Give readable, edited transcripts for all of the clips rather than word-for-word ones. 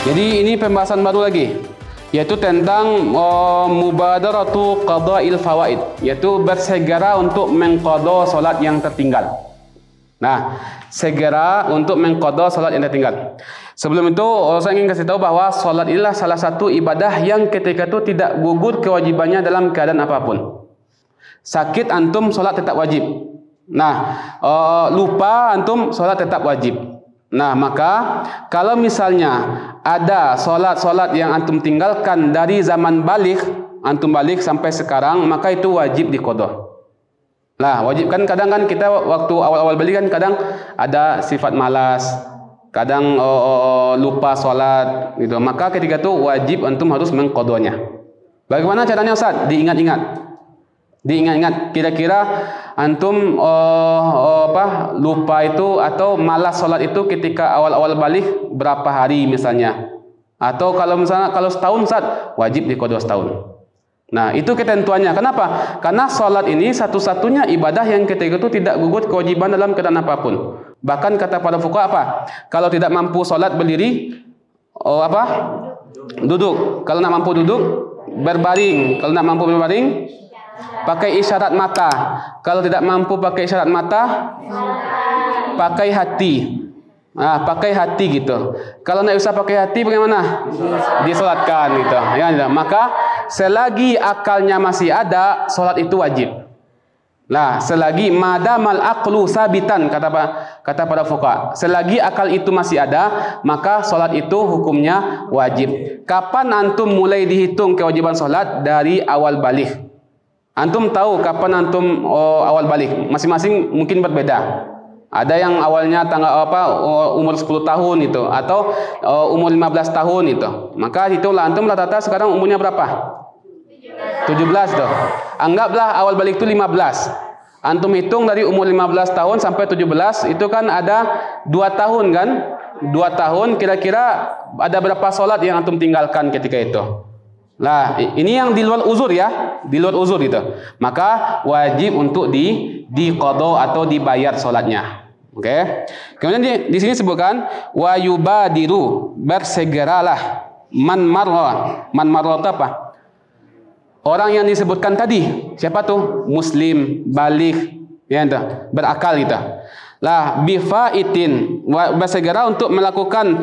Jadi ini pembahasan baru lagi, yaitu tentang mubadaratu qada'il fawaid, yaitu bersegera untuk mengqada salat yang tertinggal. Nah, segera untuk mengqada salat yang tertinggal. Sebelum itu, saya ingin kasih tahu bahwa salat inilah salah satu ibadah yang ketika itu tidak gugur kewajibannya dalam keadaan apapun. Sakit antum salat tetap wajib. Nah, lupa antum salat tetap wajib. Nah, maka kalau misalnya ada solat-solat yang antum tinggalkan dari zaman balik, antum balik sampai sekarang, maka itu wajib diqadha. Nah, wajib kan kadang kan kita waktu awal-awal balik kan kadang ada sifat malas, kadang lupa solat gitu. Maka ketika itu wajib antum harus mengqadhanya. Bagaimana caranya Ustaz? Diingat-ingat. Diingat-ingat, kira-kira antum lupa itu atau malas sholat itu ketika awal-awal balik berapa hari misalnya, atau kalau misalnya kalau setahun Ustaz, wajib diqadha setahun. Nah, itu ketentuannya. Kenapa? Karena sholat ini satu-satunya ibadah yang ketika itu tidak gugur kewajiban dalam keadaan apapun. Bahkan kata para fuqaha apa? Kalau tidak mampu sholat berdiri, duduk. Kalau nak mampu duduk, berbaring. Kalau nak mampu berbaring, pakai isyarat mata. Kalau tidak mampu pakai isyarat mata, pakai hati. Nah, pakai hati gitu. Kalau tidak bisa pakai hati, bagaimana? Disolatkan gitu. Ya, maka selagi akalnya masih ada, solat itu wajib. Nah, selagi madamal aqlu sabitan, kata para fuqaha, selagi akal itu masih ada, maka solat itu hukumnya wajib. Kapan antum mulai dihitung kewajiban solat? Dari awal balik. Antum tahu kapan antum awal balik? Masing-masing mungkin berbeda. Ada yang awalnya umur 10 tahun itu, atau umur 15 tahun itu. Maka itulah antum rata-rata sekarang umurnya berapa? 17 tuh. Anggaplah awal balik itu 15. Antum hitung dari umur 15 tahun sampai 17, itu kan ada 2 tahun kan? 2 tahun kira-kira ada berapa solat yang antum tinggalkan ketika itu? Nah, ini yang di luar uzur ya, di luar uzur gitu. Maka wajib untuk diqadha atau dibayar salatnya. Oke. Kemudian di sini sebutkan wa yubadiru, bersegeralah man marra apa? Orang yang disebutkan tadi, siapa tuh? Muslim, balik, ya itu, berakal gitu. Lah bifaitin, bersegera untuk melakukan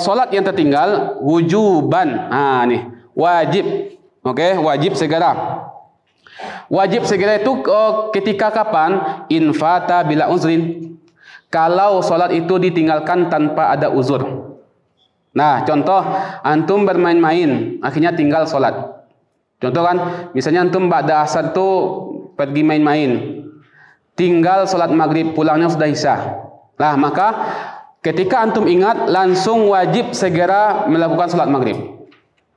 salat yang tertinggal wujuban. Nah, nih wajib, oke, wajib segera. Wajib segera itu ketika kapan? Infata bila uzrin. Kalau sholat itu ditinggalkan tanpa ada uzur. Nah, contoh antum bermain-main, akhirnya tinggal sholat. Contoh kan, misalnya antum ba'da asar itu pergi main-main, tinggal sholat maghrib, pulangnya sudah isya. Nah, maka ketika antum ingat, langsung wajib segera melakukan sholat maghrib.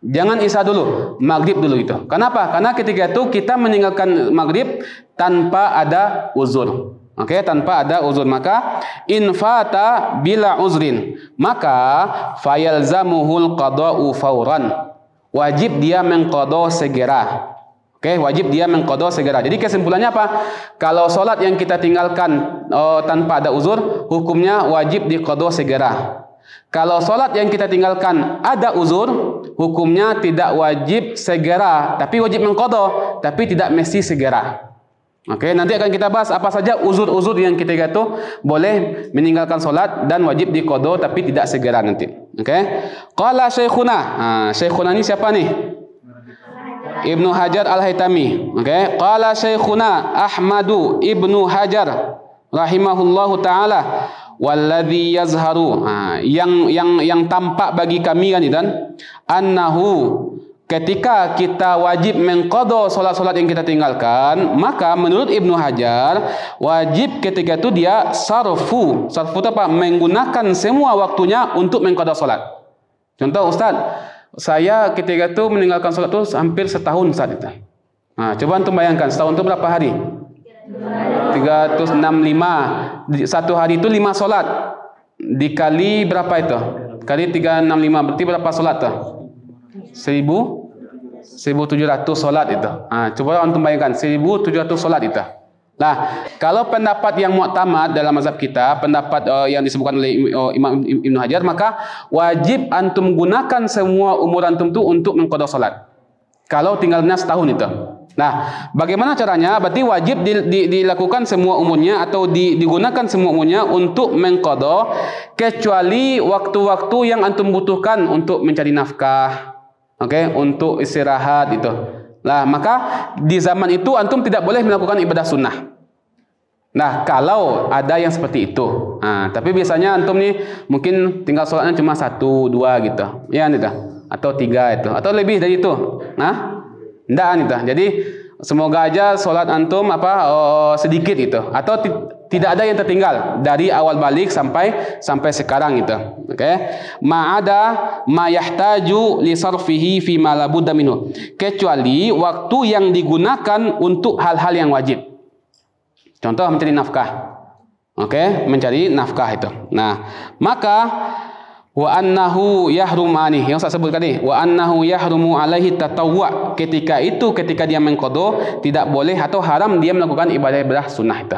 Jangan isya dulu, maghrib dulu itu. Kenapa? Karena ketika itu kita meninggalkan maghrib tanpa ada uzur. Oke, tanpa ada uzur. Maka infata bila uzrin, maka fayalzamuhul qada'u fauran. Wajib dia mengqadha segera. Oke, wajib dia mengqadha segera. Jadi kesimpulannya apa? Kalau sholat yang kita tinggalkan tanpa ada uzur, hukumnya wajib diqadha segera. Kalau sholat yang kita tinggalkan ada uzur, hukumnya tidak wajib segera, tapi wajib mengqadha, tapi tidak mesti segera. Oke, nanti akan kita bahas apa saja uzur-uzur yang kita itu boleh meninggalkan sholat dan wajib diqadha tapi tidak segera nanti. Oke. Qala Syekhuna. Nah, Syekhuna ini siapa nih? Ibnu Hajar Al-Haytami. Oke. Qala Syekhuna Ahmadu Ibnu Hajar rahimahullahu taala, walladzi yazharu, yang tampak bagi kami kan, dan annahu, ketika kita wajib mengqadha salat-salat yang kita tinggalkan, maka menurut Ibnu Hajar wajib ketika itu dia sarfu itu apa? Menggunakan semua waktunya untuk mengqadha salat. Contoh, Ustaz, saya ketika itu meninggalkan salat itu hampir setahun Ustaz itu. Nah, coba antum bayangkan setahun itu berapa hari? 365. Satu hari itu 5 salat. Dikali berapa itu? Kali 365 berarti berapa salat tuh? 1700 salat itu. Coba antum bayangkan 1700 salat itu. Nah, kalau pendapat yang mu'tamad dalam mazhab kita, pendapat yang disebutkan oleh Imam Ibnu Hajar, maka wajib antum gunakan semua umur antum itu untuk mengqadha salat. Kalau tinggalnya setahun itu. Nah, bagaimana caranya? Berarti wajib dilakukan semua umurnya atau digunakan semua umurnya untuk mengqadha, kecuali waktu-waktu yang antum butuhkan untuk mencari nafkah, untuk istirahat itu. Nah, maka di zaman itu antum tidak boleh melakukan ibadah sunnah. Nah, kalau ada yang seperti itu. Nah, tapi biasanya antum nih mungkin tinggal sholatnya cuma 1, 2 gitu. Ya, gitu. Atau 3 itu. Atau lebih dari itu. Nah, enggak gitu. Jadi semoga aja sholat antum sedikit itu. Atau tidak ada yang tertinggal dari awal balik sampai sekarang itu. Ma'ada ma yahtaju li sarfihi fi ma la budda minhu. Kecuali waktu yang digunakan untuk hal-hal yang wajib. Contoh mencari nafkah. Mencari nafkah itu. Nah, maka wa annahu yahrumani, yang saya sebut tadi, wa annahu yahrumu alaihi tatawwu'. Ketika dia mengqadha, tidak boleh atau haram dia melakukan ibadah-ibadah sunnah itu.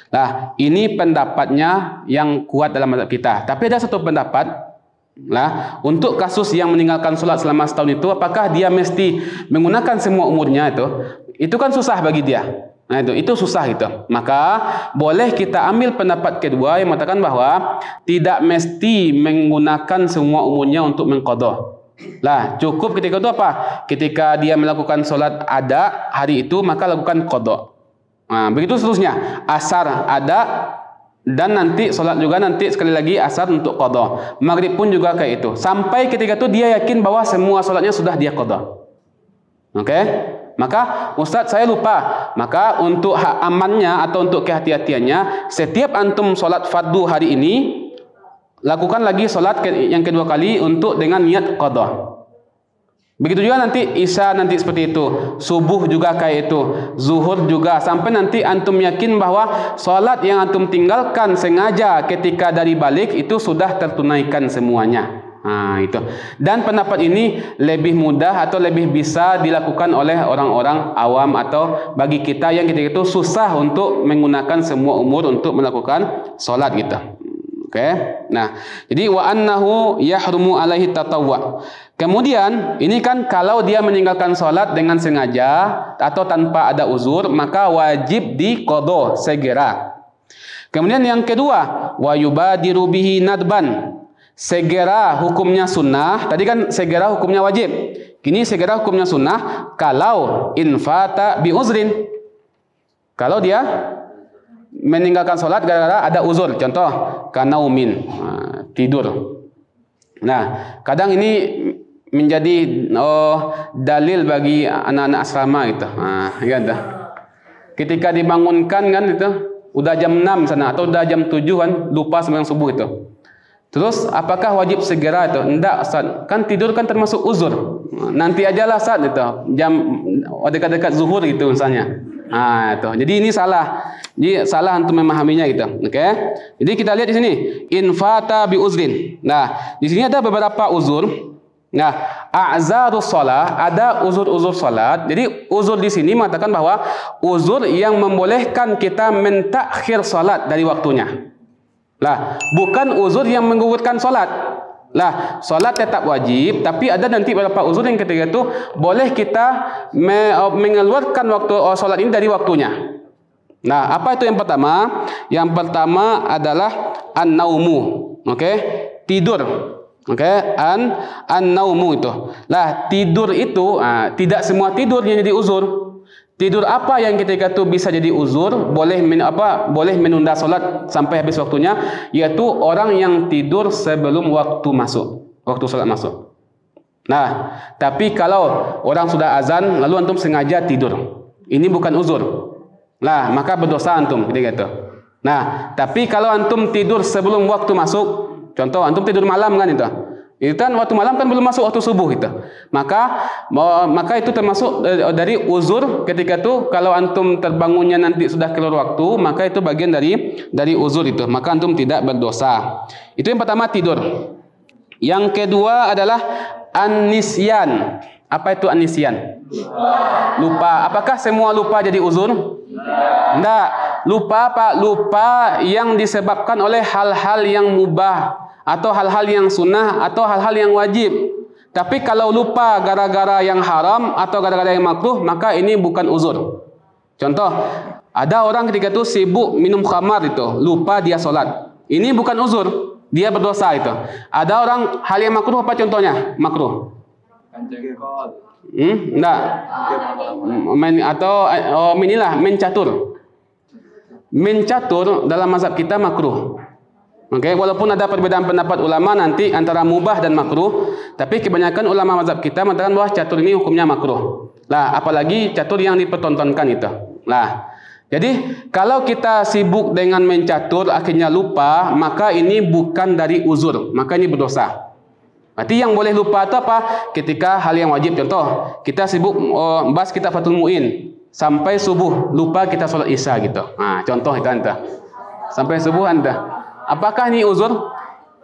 Nah, ini pendapatnya yang kuat dalam mazhab kita. Tapi ada satu pendapat, untuk kasus yang meninggalkan sholat selama setahun itu, apakah dia mesti menggunakan semua umurnya itu? Itu kan susah bagi dia. Nah, itu susah itu. Maka boleh kita ambil pendapat kedua yang mengatakan bahwa tidak mesti menggunakan semua umurnya untuk mengqadha. Cukup ketika itu apa? Ketika dia melakukan sholat ada hari itu, maka lakukan qadha. Nah, begitu seterusnya. Asar ada, dan nanti sholat juga nanti sekali lagi asar untuk qadha. Maghrib pun juga kayak itu. Sampai ketika itu dia yakin bahwa semua sholatnya sudah dia qadha. Maka Ustadz saya lupa. Maka untuk amannya atau untuk kehati-hatiannya, setiap antum sholat fardu hari ini, lakukan lagi sholat yang kedua kali untuk dengan niat qadha. Begitu juga nanti isya nanti seperti itu, subuh juga kayak itu, zuhur juga, sampai nanti antum yakin bahwa sholat yang antum tinggalkan sengaja ketika dari balik itu sudah tertunaikan semuanya. Nah, itu. Dan pendapat ini lebih mudah atau lebih bisa dilakukan oleh orang-orang awam atau bagi kita yang ketika itu susah untuk menggunakan semua umur untuk melakukan sholat gitu. Nah, jadi wa annahu yahrumu alaihi tatawwu'. Kemudian ini kan kalau dia meninggalkan sholat dengan sengaja atau tanpa ada uzur, maka wajib diqadha segera. Kemudian yang kedua, wa yubadiru bihi nadban. Segera hukumnya sunnah. Tadi kan segera hukumnya wajib. Kini segera hukumnya sunnah kalau infata bi uzrin. Kalau dia meninggalkan sholat gara-gara ada uzur, contoh kanaumin, tidur. Nah, kadang ini menjadi dalil bagi anak-anak asrama gitu. Ketika dibangunkan kan itu udah jam 6 sana atau udah jam 7 kan, lupa sembahyang subuh itu. Terus apakah wajib segera itu? Enggak, Ustaz. Kan tidur kan termasuk uzur. Nanti ajalah saat itu jam dekat-dekat zuhur gitu misalnya. Itu. Jadi ini salah. Jadi salah untuk memahaminya gitu. Jadi kita lihat di sini, infata bi uzrin. Nah, di sini ada beberapa uzur. Nah, a'zarus shalah, ada uzur-uzur salat. Jadi uzur di sini mengatakan bahwa uzur yang membolehkan kita mentakhir salat dari waktunya. Bukan uzur yang menggugurkan salat. Salat tetap wajib, tapi ada nanti beberapa uzur yang ketiga itu boleh kita mengeluarkan waktu salat ini dari waktunya. Nah, apa itu yang pertama? Yang pertama adalah an-naumu. Tidur. An-naumu itu. Tidur itu tidak semua tidur yang jadi uzur. Tidur apa yang ketika itu bisa jadi uzur, boleh menunda salat sampai habis waktunya, yaitu orang yang tidur sebelum waktu salat masuk. Nah, tapi kalau orang sudah azan lalu antum sengaja tidur, ini bukan uzur. Maka berdosa antum ketika itu. Nah, tapi kalau antum tidur sebelum waktu masuk, contoh antum tidur malam kan itu. Itu kan waktu malam kan belum masuk waktu subuh itu. Maka itu termasuk dari uzur ketika itu. Kalau antum terbangunnya nanti sudah keluar waktu, maka itu bagian dari uzur itu. Maka antum tidak berdosa. Itu yang pertama, tidur. Yang kedua adalah an-nisyan. Apa itu an-nisyan? Lupa. Apakah semua lupa jadi uzur? Tidak. Lupa apa? Lupa yang disebabkan oleh hal-hal yang mubah atau hal-hal yang sunnah atau hal-hal yang wajib. Tapi kalau lupa gara-gara yang haram atau gara-gara yang makruh, maka ini bukan uzur. Contoh, ada orang ketika itu sibuk minum khamar itu, lupa dia solat. Ini bukan uzur, dia berdosa itu. Ada orang hal yang makruh, apa contohnya? Makruh. Enggak. Main catur. Main catur dalam mazhab kita makruh. Oke, walaupun ada perbedaan pendapat ulama nanti antara mubah dan makruh, tapi kebanyakan ulama mazhab kita mengatakan bahwa catur ini hukumnya makruh. Lah, apalagi catur yang dipertontonkan itu. Lah, jadi kalau kita sibuk dengan main catur akhirnya lupa, maka ini bukan dari uzur, maka ini berdosa. Berarti yang boleh lupa itu apa? Ketika hal yang wajib. Contoh, kita sibuk bahas kitab Fathul Mu'in sampai subuh, lupa kita sholat isya gitu. Nah, contoh itu anda. Sampai subuh anda. Apakah ini uzur?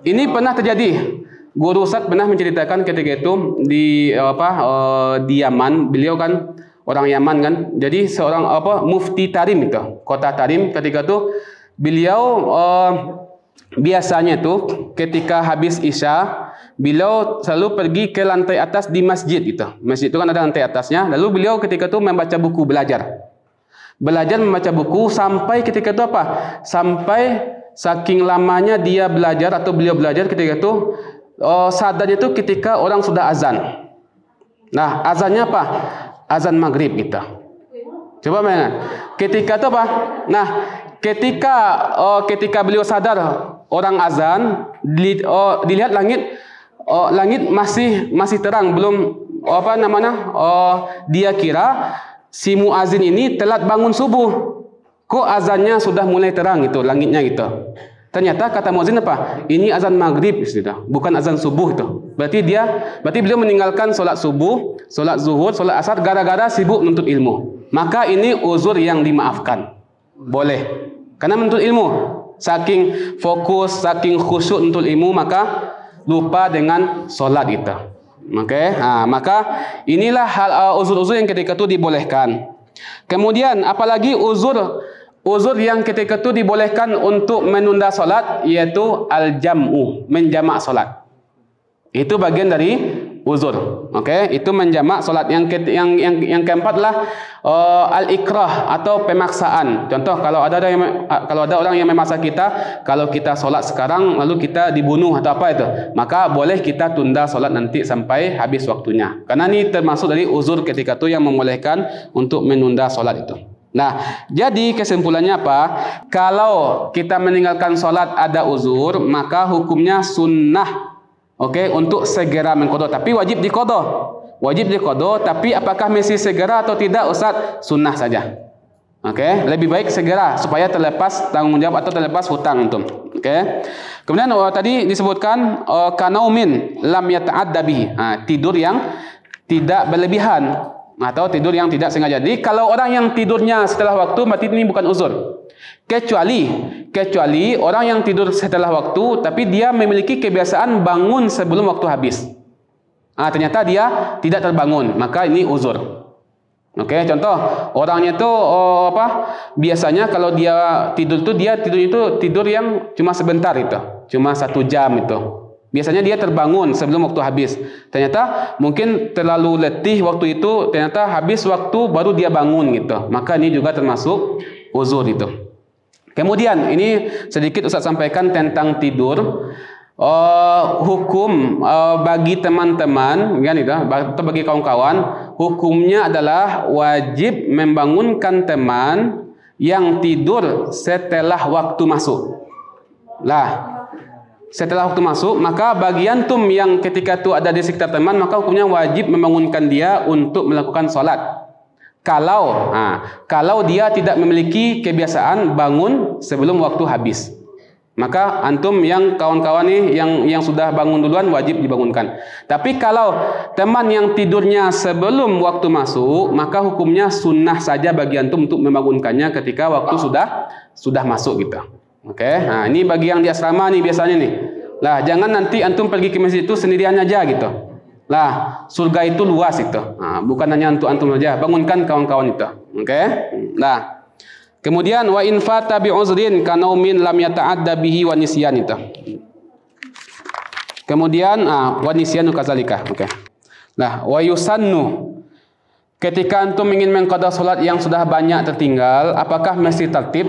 Ini pernah terjadi. Guru Ustaz pernah menceritakan ketika itu di Yaman, beliau kan orang Yaman kan. Jadi seorang mufti Tarim itu, kota Tarim, ketika itu beliau biasanya itu ketika habis isya, beliau selalu pergi ke lantai atas di masjid itu. Masjid itu kan ada lantai atasnya. Lalu beliau ketika itu membaca buku, belajar membaca buku sampai ketika itu apa? Sampai saking lamanya dia belajar atau beliau belajar ketika itu sadarnya itu ketika orang sudah azan. Nah, azannya apa? Azan maghrib gitu. Coba bayangkan. Ketika itu apa? Nah, ketika beliau sadar orang azan, dilihat langit masih terang, belum dia kira si muazin ini telat bangun subuh. Kok azannya sudah mulai terang itu langitnya gitu. Ternyata kata muazin apa? Ini azan maghrib sudah, bukan azan subuh itu. Berarti beliau meninggalkan solat subuh, solat zuhur, solat asar gara-gara sibuk menuntut ilmu. Maka ini uzur yang dimaafkan. Boleh. Karena menuntut ilmu, saking fokus, saking khusyuk menuntut ilmu, maka lupa dengan solat itu. Oke, maka inilah hal uzur-uzur yang ketika itu dibolehkan. Kemudian apalagi uzur yang ketika itu dibolehkan untuk menunda solat, yaitu al-jam'u, menjamak solat. Itu bagian dari uzur. Oke, itu menjamak solat. Yang keempat lah al-ikrah atau pemaksaan. Contoh, kalau ada orang yang memaksa kita, kalau kita solat sekarang lalu kita dibunuh atau apa itu, maka boleh kita tunda solat nanti sampai habis waktunya. Karena ini termasuk dari uzur ketika itu yang membolehkan untuk menunda solat itu. Nah, jadi kesimpulannya apa? Kalau kita meninggalkan solat ada uzur, maka hukumnya sunnah. Oke, untuk segera mengqadha, tapi wajib diqadha. Wajib diqadha, tapi apakah mesti segera atau tidak, Ustaz? Sunnah saja. Oke, lebih baik segera supaya terlepas tanggung jawab atau terlepas hutang antum. Oke. Kemudian tadi disebutkan kanaumin lam yata'adda bihi. Tidur yang tidak berlebihan atau tidur yang tidak sengaja. Jadi kalau orang yang tidurnya setelah waktu, berarti ini bukan uzur. Kecuali orang yang tidur setelah waktu tapi dia memiliki kebiasaan bangun sebelum waktu habis. Ternyata dia tidak terbangun, maka ini uzur. Oke, contoh orangnya itu biasanya kalau dia tidur tidur yang cuma sebentar itu, cuma 1 jam itu. Biasanya dia terbangun sebelum waktu habis. Ternyata mungkin terlalu letih waktu itu, ternyata habis waktu baru dia bangun gitu. Maka ini juga termasuk uzur itu. Kemudian ini sedikit Ustaz sampaikan tentang tidur. Hukum bagi teman-teman atau bagi kawan-kawan, hukumnya adalah wajib membangunkan teman yang tidur setelah waktu masuk. Setelah waktu masuk, maka bagi antum yang ketika itu ada di sekitar teman, maka hukumnya wajib membangunkan dia untuk melakukan sholat. Kalau dia tidak memiliki kebiasaan bangun sebelum waktu habis, maka antum yang kawan-kawan nih yang sudah bangun duluan wajib dibangunkan. Tapi kalau teman yang tidurnya sebelum waktu masuk, maka hukumnya sunnah saja bagi antum untuk membangunkannya ketika waktu sudah masuk gitu. Oke, ini bagi yang di asrama nih biasanya nih. Jangan nanti antum pergi ke masjid itu sendirian aja gitu. Lah, surga itu luas itu. Bukan hanya untuk antum saja, bangunkan kawan-kawan itu. Oke? Nah, kemudian wa in fata bi uzrin kanaumin lam yata'adda bihi wa nisyan itu. Kemudian wa nisyanu kadzalika. Oke. Nah, wa yusannu, ketika antum ingin mengqada salat yang sudah banyak tertinggal, apakah mesti tertib?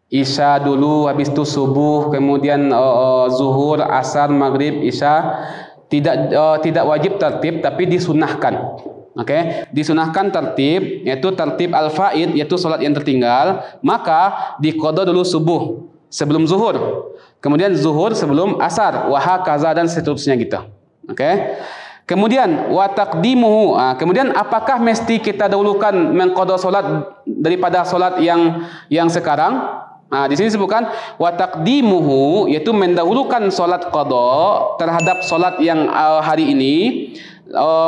Isya dulu, habis itu subuh, kemudian zuhur, asar, maghrib, isya. Tidak wajib tertib, tapi disunahkan. Oke, disunahkan tertib, yaitu tertib al-faid, yaitu salat yang tertinggal, maka diqada dulu subuh sebelum zuhur, kemudian zuhur sebelum asar, wa hakaza dan seterusnya gitu. Oke. Kemudian wa taqdimuhu, kemudian apakah mesti kita dahulukan mengqada salat daripada salat yang sekarang? Nah, di sini disebutkan wa taqdimuhu, yaitu mendahulukan salat qada terhadap salat yang hari ini,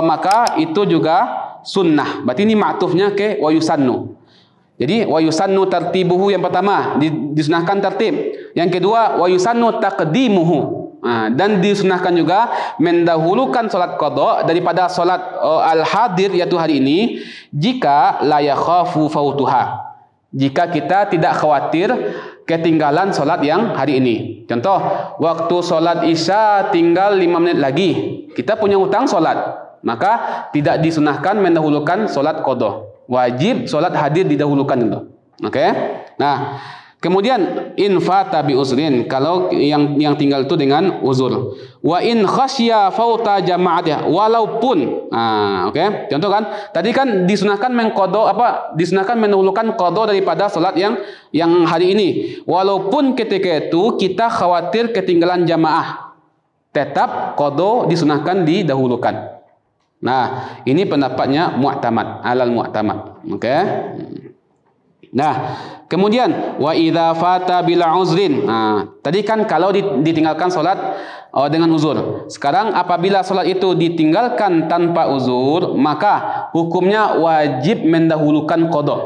maka itu juga sunnah. Berarti ini ma'tufnya ke wa yusannu. Jadi wa yusannu tartibuhu, yang pertama disunahkan tertib. Yang kedua wa yusannu taqdimuhu. Dan disunahkan juga mendahulukan salat qada daripada salat al-hadir, yaitu hari ini, jika la yakhafu fautuha. Jika kita tidak khawatir ketinggalan solat yang hari ini. Contoh, waktu solat isya tinggal 5 menit lagi, kita punya hutang solat, maka tidak disunahkan mendahulukan solat qada. Wajib solat hadir didahulukan itu. Oke? Nah, kemudian in fata bi uzrin, kalau yang tinggal itu dengan uzur. Wa in khasya fauta jama'atnya, walaupun oke. Contoh kan, tadi kan disunahkan disunahkan mendahulukan qada daripada salat yang hari ini. Walaupun ketika itu kita khawatir ketinggalan jamaah, tetap qada disunahkan didahulukan. Nah, ini pendapatnya mu'tamad, alal mu'tamad. Oke. Nah, kemudian wa idza fata bila uzrin. Tadi kan kalau ditinggalkan salat dengan uzur. Sekarang apabila salat itu ditinggalkan tanpa uzur, maka hukumnya wajib mendahulukan qada.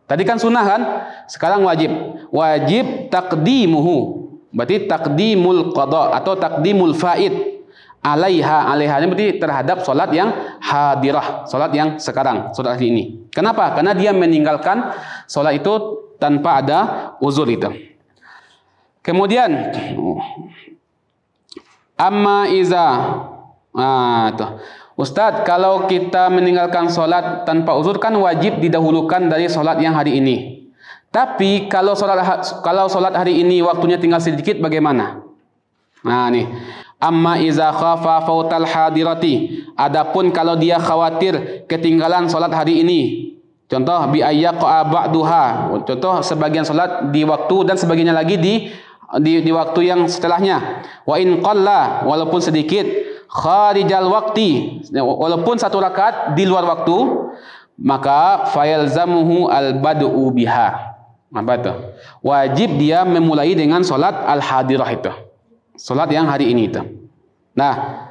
Tadi kan sunnah kan? Sekarang wajib. Wajib taqdimuhu. Berarti taqdimul qada atau taqdimul faid. Alaiha ini berarti terhadap salat yang hadirah, salat yang sekarang, salat hari ini. Kenapa? Karena dia meninggalkan salat itu tanpa ada uzur itu. Kemudian amma iza Ustaz, kalau kita meninggalkan salat tanpa uzur kan wajib didahulukan dari salat yang hari ini. Tapi kalau salat hari ini waktunya tinggal sedikit, bagaimana? Nah, nih. Amma iza khafa fautal hadirati. Adapun kalau dia khawatir ketinggalan salat hari ini. Contoh bi ayyaqa ba'duha. Contoh sebagian salat di waktu dan sebagiannya lagi di waktu yang setelahnya. Wa in qalla, walaupun sedikit, kharijal waqti, walaupun satu rakaat di luar waktu, maka fayalzamuhu al-bad'u biha. Apa itu? Wajib dia memulai dengan salat al-hadirah itu. Salat yang hari ini itu. Nah,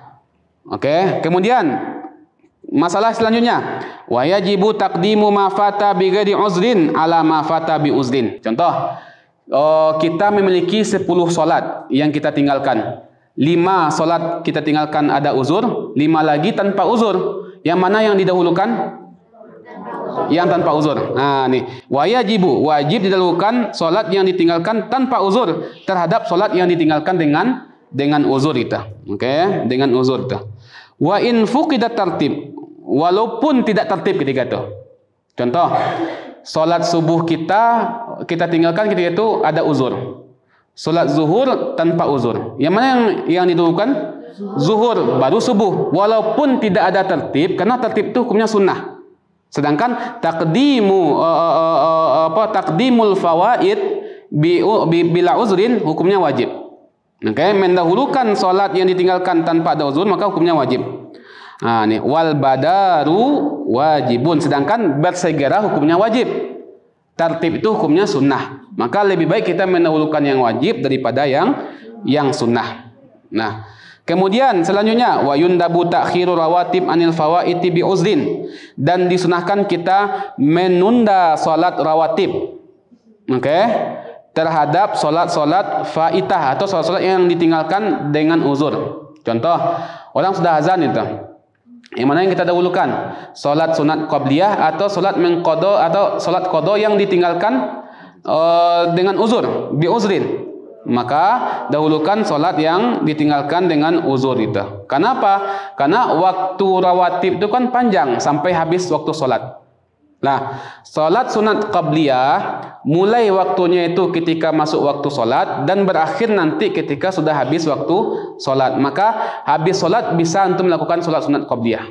oke. Kemudian masalah selanjutnya, wa yajibu taqdimu ma fata bi ghairi uzrin ala ma fata bi uzrin. Contoh, kita memiliki 10 salat yang kita tinggalkan. 5 salat kita tinggalkan ada uzur, 5 lagi tanpa uzur. Yang mana yang didahulukan? Yang tanpa uzur. Nah, nih, wajib didahulukan salat yang ditinggalkan tanpa uzur terhadap salat yang ditinggalkan dengan uzur itu. Oke, dengan uzur itu. Wa in fuqidat tartib, walaupun tidak tertib ketika itu. Contoh, salat subuh kita tinggalkan ketika itu ada uzur. Salat zuhur tanpa uzur. Yang mana yang didahulukan? Zuhur baru subuh, walaupun tidak ada tertib, karena tertib itu hukumnya sunnah. Sedangkan taqdimul fawaid bila uzrin hukumnya wajib. Oke, mendahulukan salat yang ditinggalkan tanpa ada uzur maka hukumnya wajib. Nah, nih wal badaru wajibun, sedangkan bersegera hukumnya wajib. Tertib itu hukumnya sunnah. Maka lebih baik kita mendahulukan yang wajib daripada yang sunnah. Nah, kemudian selanjutnya wa yundabu ta'khirur rawatib anil fawaiti bi uzrin, dan disunahkan kita menunda salat rawatib. Oke? Terhadap salat-salat faitah atau salat-salat yang ditinggalkan dengan uzur. Contoh, Orang sudah azan itu. Yang mana yang kita dahulukan? Solat sunat qabliyah atau solat mengqada atau solat qada yang ditinggalkan dengan uzur, bi uzrin. Maka dahulukan solat yang ditinggalkan dengan uzur itu. Kenapa? Karena waktu rawatib itu kan panjang sampai habis waktu solat. Nah, solat sunat qabliyah mulai waktunya itu ketika masuk waktu solat dan berakhir nanti ketika sudah habis waktu solat. Maka habis solat bisa untuk melakukan solat sunat qabliyah.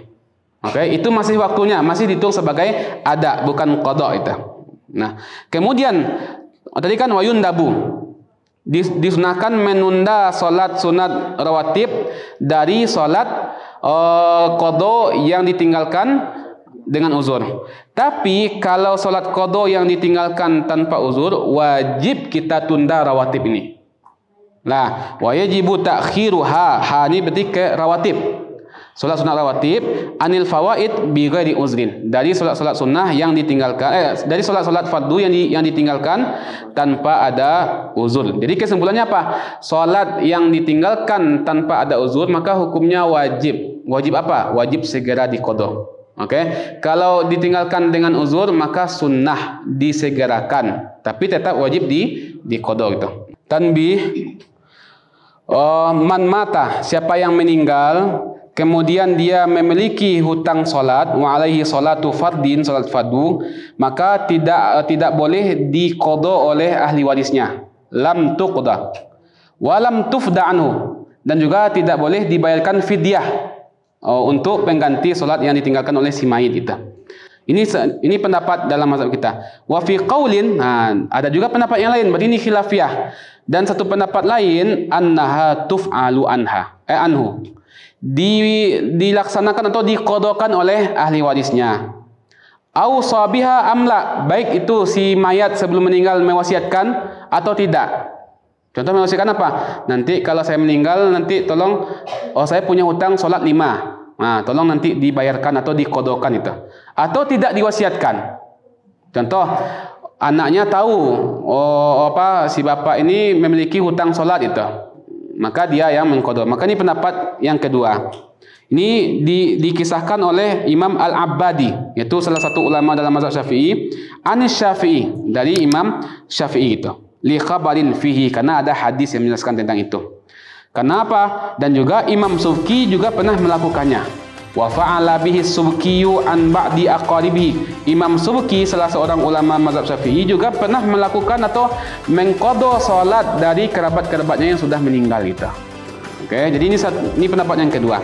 Oke, itu masih waktunya, masih dihitung sebagai ada, bukan qada itu. Nah, kemudian tadi kan wayun dabu, disunahkan menunda solat sunat rawatib dari solat qada yang ditinggalkan dengan uzur. Tapi kalau solat qada yang ditinggalkan tanpa uzur, wajib kita tunda rawatib ini. Nah, wajibu ta'khiruha. Ha ini berarti ke rawatib. Solat sunat rawatib anil fawaid bi ghairi uzrin. Dari solat-solat sunnah yang ditinggalkan dari solat-solat fardu yang ditinggalkan tanpa ada uzur. Jadi kesimpulannya apa? Solat yang ditinggalkan tanpa ada uzur maka hukumnya wajib. Wajib apa? Wajib segera diqada. Oke, kalau ditinggalkan dengan uzur maka sunnah disegerakan, tapi tetap wajib diqada gitu. Tanbih, man mata, siapa yang meninggal kemudian dia memiliki hutang solat, wa alaihi salatu fardin, solat fardu, maka tidak boleh diqada oleh ahli warisnya. Lam tuqda, wa lam tufda anhu, dan juga tidak boleh dibayarkan fidyah untuk pengganti solat yang ditinggalkan oleh si mayit itu. Ini pendapat dalam mazhab kita. Wa fi qaulin, ada juga pendapat yang lain, berarti ini khilafiyah. Dan satu pendapat lain, annaha tuf'alu anhu. Dilaksanakan atau diqadakan oleh ahli warisnya. Au sabiha amla, baik itu si mayat sebelum meninggal mewasiatkan atau tidak. Contoh mewasiatkan apa? Nanti kalau saya meninggal nanti tolong, saya punya hutang solat 5. Nah, tolong nanti dibayarkan atau diqadakan itu. Atau tidak diwasiatkan. Contoh, anaknya tahu si bapak ini memiliki hutang solat itu. Maka dia yang mengqada. Maka ini pendapat yang kedua. Ini dikisahkan oleh Imam Al-Abbadi, yaitu salah satu ulama dalam mazhab Syafi'i, Anis Syafi'i, dari Imam Syafi'i itu. Li khabarin fihi, karena ada hadis yang menjelaskan tentang itu. Kenapa? Dan juga Imam Subki juga pernah melakukannya. Wa fa'ala bihi Subkiyu an ba'di aqaribihi. Imam Subki, salah seorang ulama mazhab Syafi'i, juga pernah melakukan atau mengqada salat dari kerabat-kerabatnya yang sudah meninggal itu. Oke, jadi ini pendapat yang kedua.